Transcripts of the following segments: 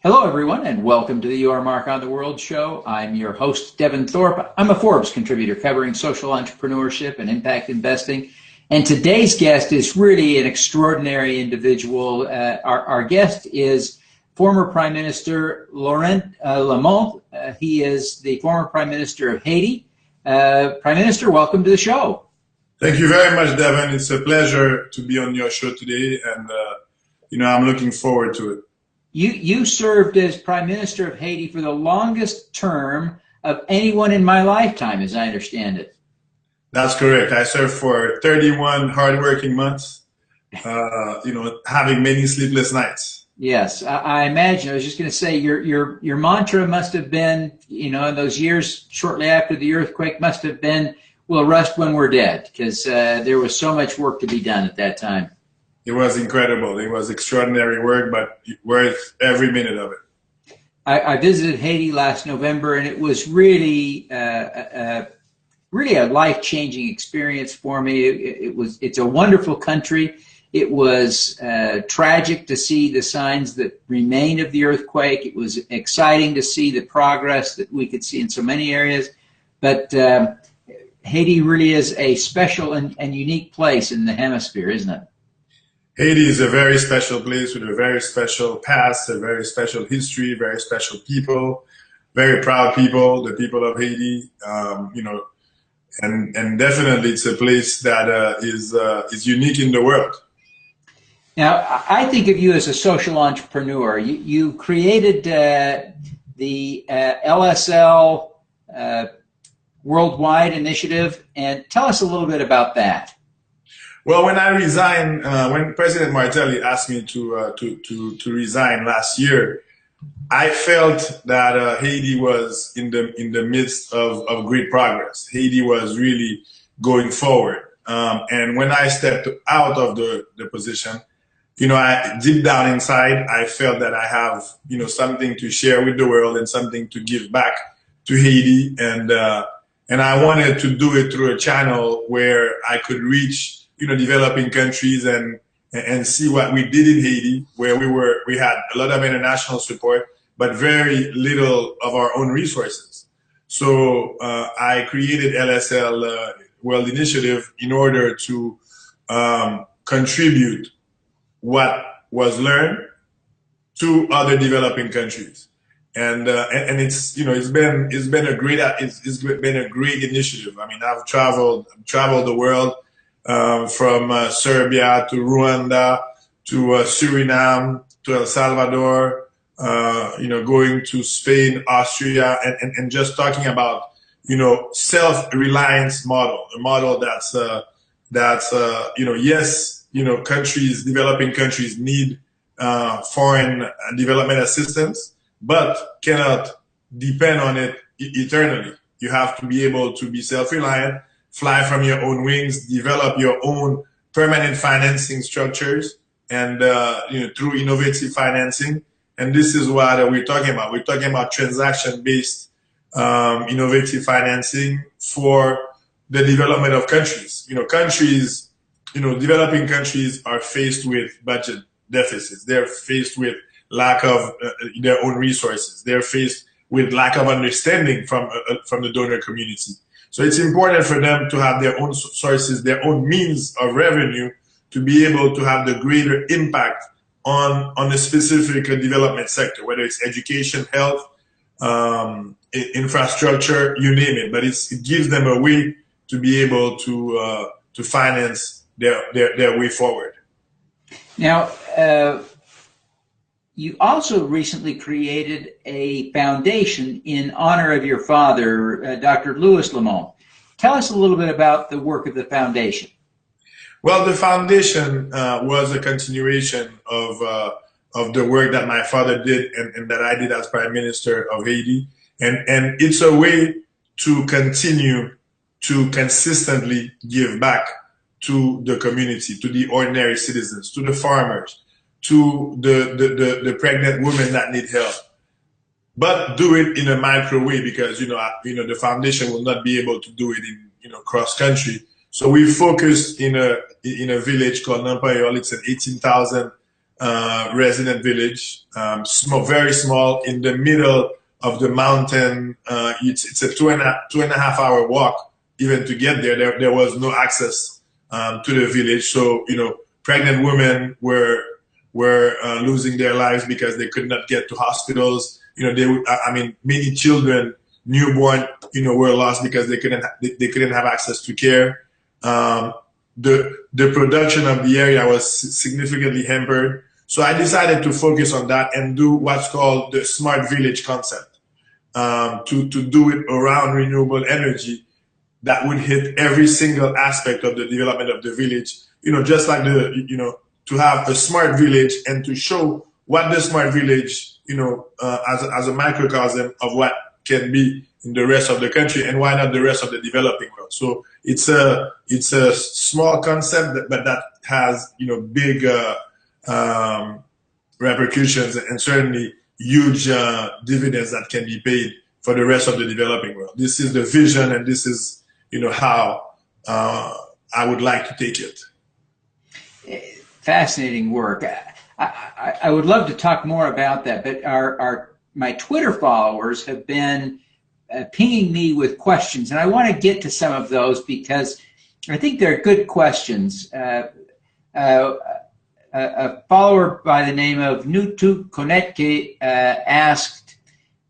Hello, everyone, and welcome to the Your Mark on the World show. I'm your host, Devin Thorpe. I'm a Forbes contributor covering social entrepreneurship and impact investing. And today's guest is really an extraordinary individual. Our guest is former Prime Minister Laurent Lamothe. He is the former Prime Minister of Haiti. Prime Minister, welcome to the show. Thank you very much, Devin. It's a pleasure to be on your show today, and I'm looking forward to it. You served as Prime Minister of Haiti for the longest term of anyone in my lifetime, as I understand it. That's correct. I served for 31 hardworking months, having many sleepless nights. Yes, I imagine. I was just going to say your mantra must have been, in those years shortly after the earthquake must have been, we'll rest when we're dead, because there was so much work to be done at that time. It was incredible. It was extraordinary work, but worth every minute of it. I visited Haiti last November, and it was really really a life-changing experience for me. It's a wonderful country. It was tragic to see the signs that remain of the earthquake. It was exciting to see the progress that we could see in so many areas. But Haiti really is a special and unique place in the hemisphere, isn't it? Haiti is a very special place with a very special past, a very special history, very special people, very proud people, the people of Haiti, and definitely it's a place that is unique in the world. Now, I think of you as a social entrepreneur. You created the LSL Worldwide Initiative, and tell us a little bit about that. Well, when I resigned, when President Martelly asked me to resign last year, I felt that Haiti was in the midst of great progress. Haiti was really going forward, and when I stepped out of the position, I deep down inside, I felt that I have something to share with the world and something to give back to Haiti, and I wanted to do it through a channel where I could reach developing countries and see what we did in Haiti, where we had a lot of international support, but very little of our own resources. So I created LSL World Initiative in order to contribute what was learned to other developing countries, and it's been a great initiative. I mean, I've traveled the world. From Serbia to Rwanda to Suriname to El Salvador, going to Spain, Austria, and just talking about self-reliance model, a model that's yes, developing countries need foreign development assistance, but cannot depend on it eternally. You have to be able to be self-reliant, fly from your own wings, develop your own permanent financing structures, and through innovative financing. And this is what we're talking about. We're talking about transaction-based innovative financing for the development of countries. Developing countries are faced with budget deficits. They're faced with lack of their own resources. They're faced with lack of understanding from the donor community. So it's important for them to have their own sources, their own means of revenue, to be able to have the greater impact on a specific development sector, whether it's education, health, infrastructure, you name it. But it gives them a way to be able to finance their way forward. Now, you also recently created a foundation in honor of your father, Dr. Louis Lamothe. Tell us a little bit about the work of the foundation. Well, the foundation was a continuation of the work that my father did and that I did as Prime Minister of Haiti. And it's a way to continue to consistently give back to the community, to the ordinary citizens, to the farmers, to the pregnant women that need help, but do it in a micro way, because the foundation will not be able to do it in cross country. So we focused in a village called Nampayol. It's an 18,000 resident village, small, very small, in the middle of the mountain. It's a two and a half hour walk even to get there. There was no access to the village, so pregnant women were losing their lives because they could not get to hospitals. Many children, newborn, were lost because they couldn't have access to care. The production of the area was significantly hampered. So I decided to focus on that and do what's called the smart village concept, to do it around renewable energy that would hit every single aspect of the development of the village. Just like to have a smart village and to show what the smart village, as a microcosm of what can be in the rest of the country, and why not the rest of the developing world. So it's a small concept, but that has big repercussions and certainly huge dividends that can be paid for the rest of the developing world. This is the vision, and this is how I would like to take it. Fascinating work. I would love to talk more about that, but my Twitter followers have been pinging me with questions, and I want to get to some of those because I think they're good questions. A follower by the name of Nutu Konetke asked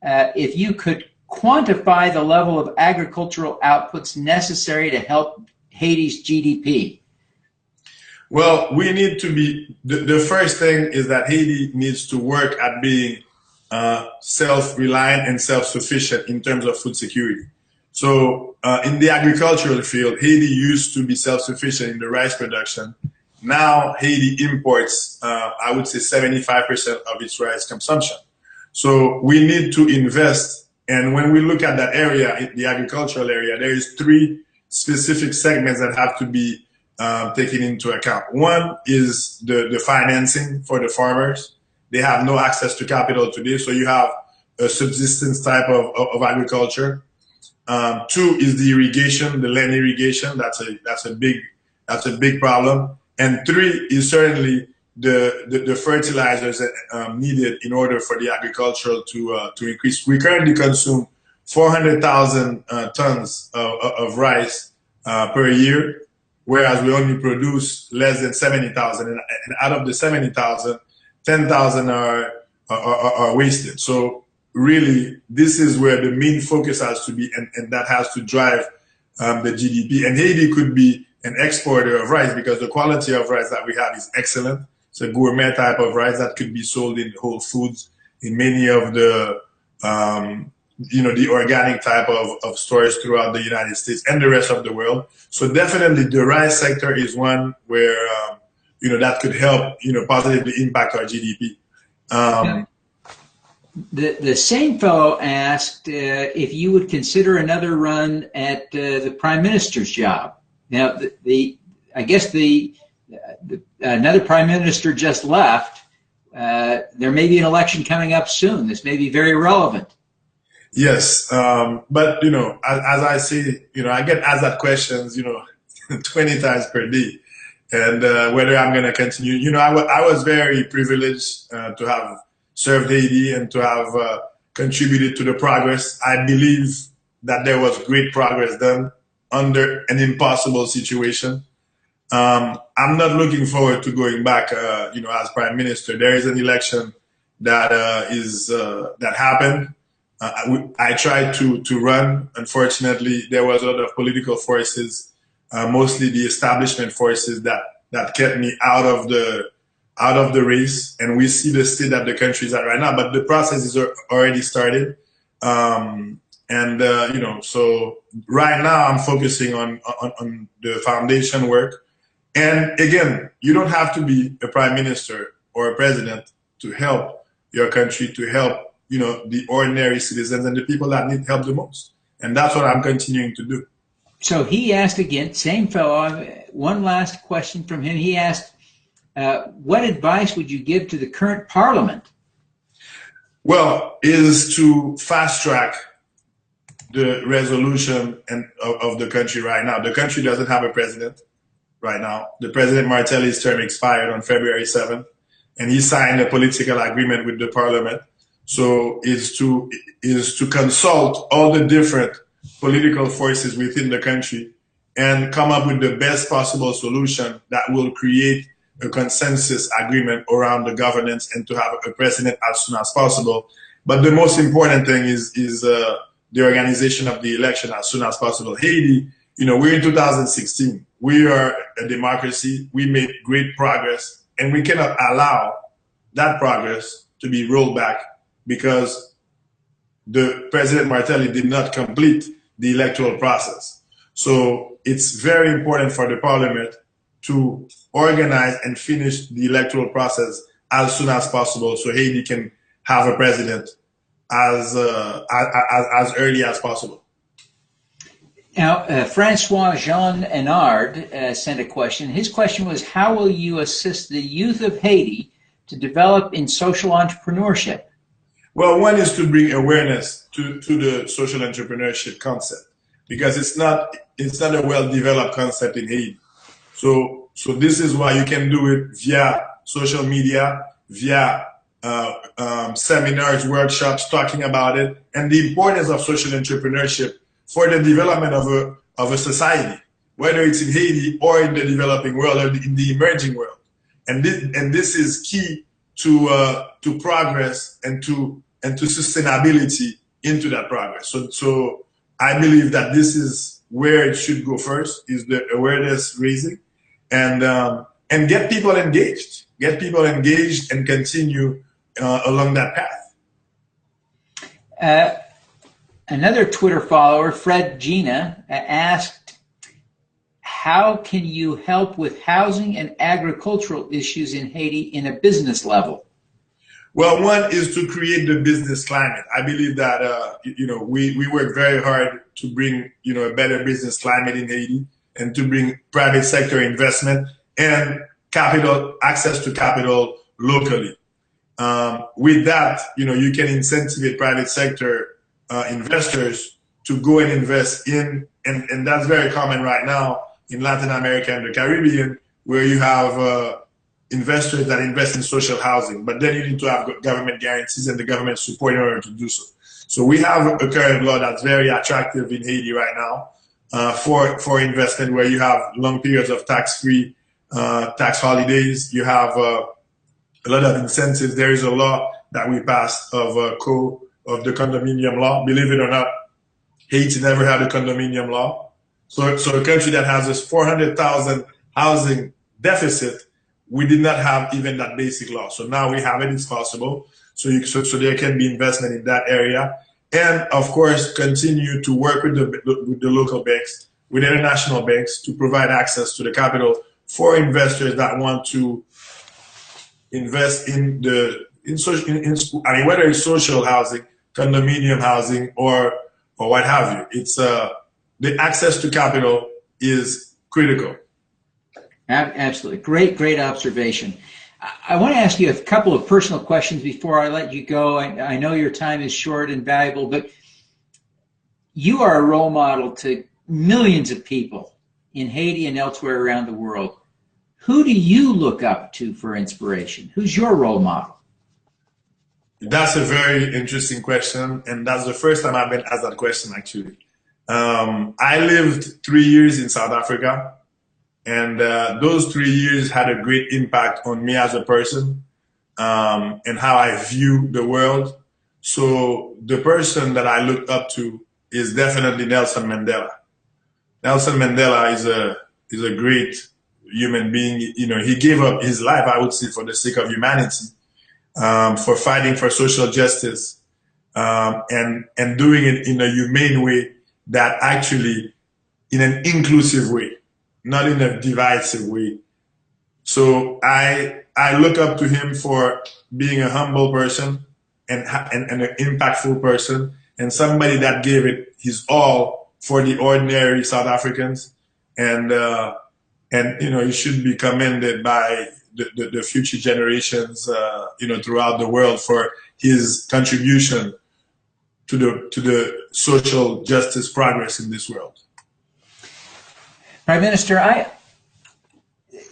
if you could quantify the level of agricultural outputs necessary to help Haiti's GDP. Well, we need to be, the first thing is that Haiti needs to work at being self-reliant and self-sufficient in terms of food security. So in the agricultural field, Haiti used to be self-sufficient in the rice production. Now Haiti imports, I would say 75% of its rice consumption. So we need to invest. And when we look at that area, the agricultural area, there is 3 specific segments that have to be taken into account. One is the financing for the farmers. They have no access to capital today, so you have a subsistence type of agriculture. 2 is the irrigation, the land irrigation. That's a big problem. And 3 is certainly the fertilizers needed in order for the agricultural to increase. We currently consume 400,000 tons of rice per year, whereas we only produce less than 70,000. And out of the 70,000, 10,000 are wasted. So really, this is where the main focus has to be, and that has to drive the GDP. And Haiti could be an exporter of rice because the quality of rice that we have is excellent. It's a gourmet type of rice that could be sold in Whole Foods, in many of the the organic type of stores throughout the United States and the rest of the world. So definitely the rice sector is one where that could help positively impact our GDP. The same fellow asked if you would consider another run at the Prime Minister's job. Now, I guess another Prime Minister just left. There may be an election coming up soon. This may be very relevant. Yes, but as I say, I get asked that questions 20 times per day, and whether I'm going to continue. I was very privileged to have served Haiti and to have contributed to the progress. I believe that there was great progress done under an impossible situation. I'm not looking forward to going back, as Prime Minister. There is an election that that happened. I tried to run. Unfortunately, there was a lot of political forces, mostly the establishment forces, that kept me out of the race. And we see the state that the country is at right now. But the process is already started. So right now I'm focusing on the foundation work. And again, you don't have to be a prime minister or a president to help your country, to help the ordinary citizens and the people that need help the most. And that's what I'm continuing to do. So he asked again, same fellow, one last question from him. He asked, what advice would you give to the current parliament? Well, is to fast track the resolution of the country right now. The country doesn't have a president right now. The President Martelly's term expired on February 7th. and he signed a political agreement with the parliament. So is to consult all the different political forces within the country and come up with the best possible solution that will create a consensus agreement around the governance and to have a president as soon as possible. But the most important thing is the organization of the election as soon as possible. Haiti, we're in 2016. We are a democracy. We made great progress, and we cannot allow that progress to be rolled back because the President Martelly did not complete the electoral process. So it's very important for the parliament to organize and finish the electoral process as soon as possible so Haiti can have a president as early as possible. Now, Francois Jean Henard sent a question. His question was, how will you assist the youth of Haiti to develop in social entrepreneurship? Well, one is to bring awareness to the social entrepreneurship concept, because it's not a well-developed concept in Haiti. So this is why you can do it via social media, via seminars, workshops, talking about it, and the importance of social entrepreneurship for the development of a society, whether it's in Haiti or in the developing world or in the emerging world. And this is key to progress and to sustainability into that progress. So I believe that this is where it should go first, is the awareness raising, and get people engaged and continue along that path. Another Twitter follower, Fred Gina, asked, how can you help with housing and agricultural issues in Haiti in a business level? Well, one is to create the business climate. I believe that, we work very hard to bring, a better business climate in Haiti and to bring private sector investment and access to capital locally. With that, you can incentivize private sector investors to go and invest in, and that's very common right now in Latin America and the Caribbean, where you have investors that invest in social housing, but then you need to have government guarantees and the government support in order to do so. So we have a current law that's very attractive in Haiti right now for investment, where you have long periods of tax-free tax holidays. You have a lot of incentives. There is a law that we passed of the condominium law. Believe it or not, Haiti never had a condominium law. So a country that has this 400,000 housing deficit, we did not have even that basic law. So now we have it. It's possible. So there can be investment in that area, and of course continue to work with the local banks, with international banks, to provide access to the capital for investors that want to invest whether it's social housing, condominium housing, or what have you. It's the access to capital is critical. Absolutely. Great observation. I want to ask you a couple of personal questions before I let you go. I know your time is short and valuable, but you are a role model to millions of people in Haiti and elsewhere around the world. Who do you look up to for inspiration? Who's your role model? That's a very interesting question, and that's the first time I've been asked that question, actually. I lived 3 years in South Africa, and those 3 years had a great impact on me as a person and how I view the world. So the person that I look up to is definitely Nelson Mandela. Nelson Mandela is a great human being. He gave up his life, I would say, for the sake of humanity, for fighting for social justice, and doing it in a humane way, that actually in an inclusive way, not in a divisive way. So I look up to him for being a humble person and an impactful person, and somebody that gave it his all for the ordinary South Africans, and he should be commended by the future generations, throughout the world, for his contribution to the social justice progress in this world. Prime Minister,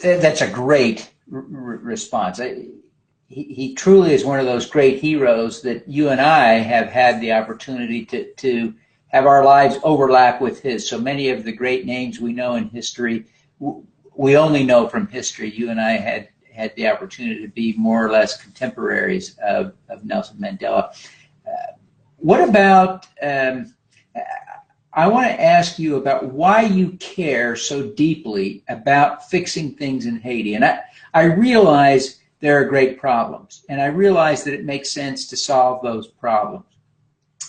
that's a great response. he truly is one of those great heroes that you and I have had the opportunity to have our lives overlap with his. So many of the great names we know in history, we only know from history. You and I had the opportunity to be more or less contemporaries of Nelson Mandela. What about, I want to ask you about why you care so deeply about fixing things in Haiti. And I realize there are great problems, and I realize that it makes sense to solve those problems.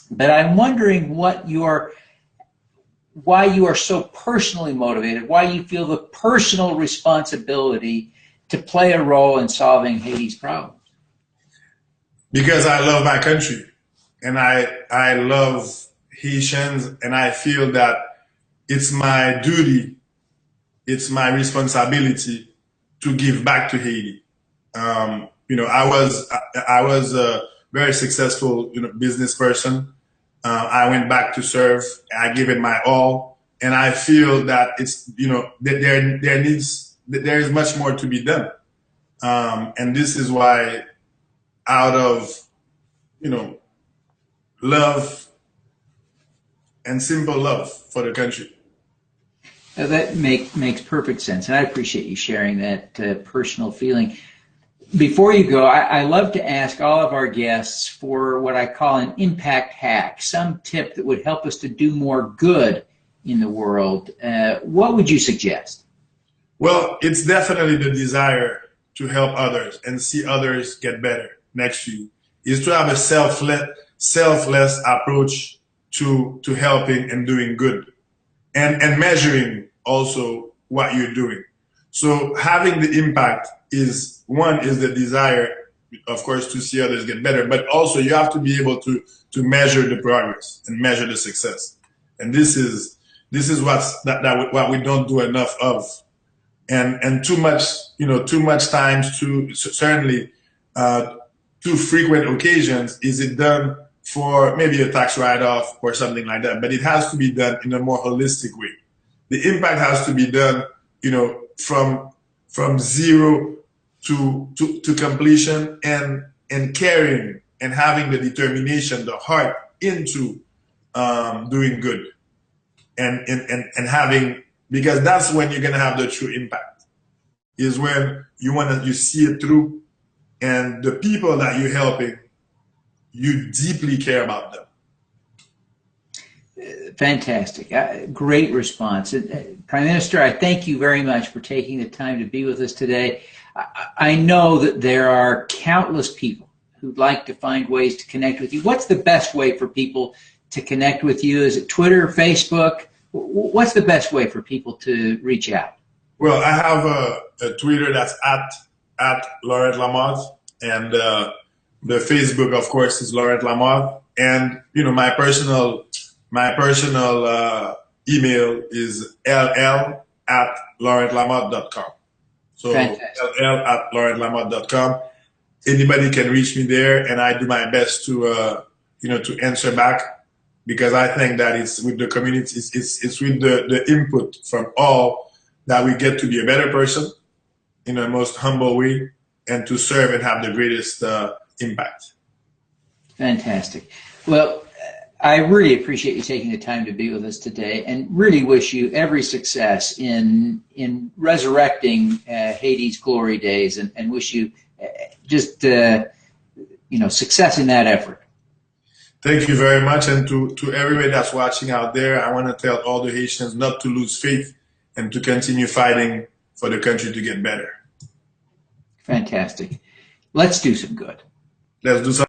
But I'm wondering why you are so personally motivated, why you feel the personal responsibility to play a role in solving Haiti's problems. Because I love my country, and I love Haitians, and I feel that it's my duty, it's my responsibility to give back to Haiti. I was a very successful, business person. I went back to serve. I gave it my all, and I feel that it's, that there is much more to be done. And this is why, out of, love and simple love for the country. That makes perfect sense, and I appreciate you sharing that personal feeling. Before you go, I love to ask all of our guests for what I call an impact hack, some tip that would help us to do more good in the world. What would you suggest? Well, it's definitely the desire to help others and see others get better next to you, is to have a selfless approach to helping and doing good, and measuring also what you're doing. So having the impact is the desire, of course, to see others get better, but also you have to be able to measure the progress and measure the success. And this is what we don't do enough of, and too much times, certainly too frequent occasions is it done for maybe a tax write-off or something like that, but it has to be done in a more holistic way. The impact has to be done, from zero to completion, and caring and having the determination, the heart into doing good, and having, because that's when you're gonna have the true impact, is when you see it through, and the people that you're helping, you deeply care about them. Fantastic. Great response. Prime Minister, I thank you very much for taking the time to be with us today. I know that there are countless people who'd like to find ways to connect with you. What's the best way for people to connect with you? Is it Twitter, Facebook? What's the best way for people to reach out? Well, I have a Twitter that's at Laurent Lamothe, and the Facebook, of course, is Laurent Lamothe, and my personal email is ll@laurentlamothe.com. So ll@laurentlamothe.com. Anybody can reach me there, and I do my best to answer back, because I think that it's with the community, it's with the input from all that we get to be a better person in a most humble way, and to serve and have the greatest impact. Fantastic. Well, I really appreciate you taking the time to be with us today, and really wish you every success in resurrecting Haiti's glory days, and wish you just success in that effort. Thank you very much, and to everybody that's watching out there, I want to tell all the Haitians not to lose faith and to continue fighting for the country to get better. Fantastic. Let's do some good. Let's do some.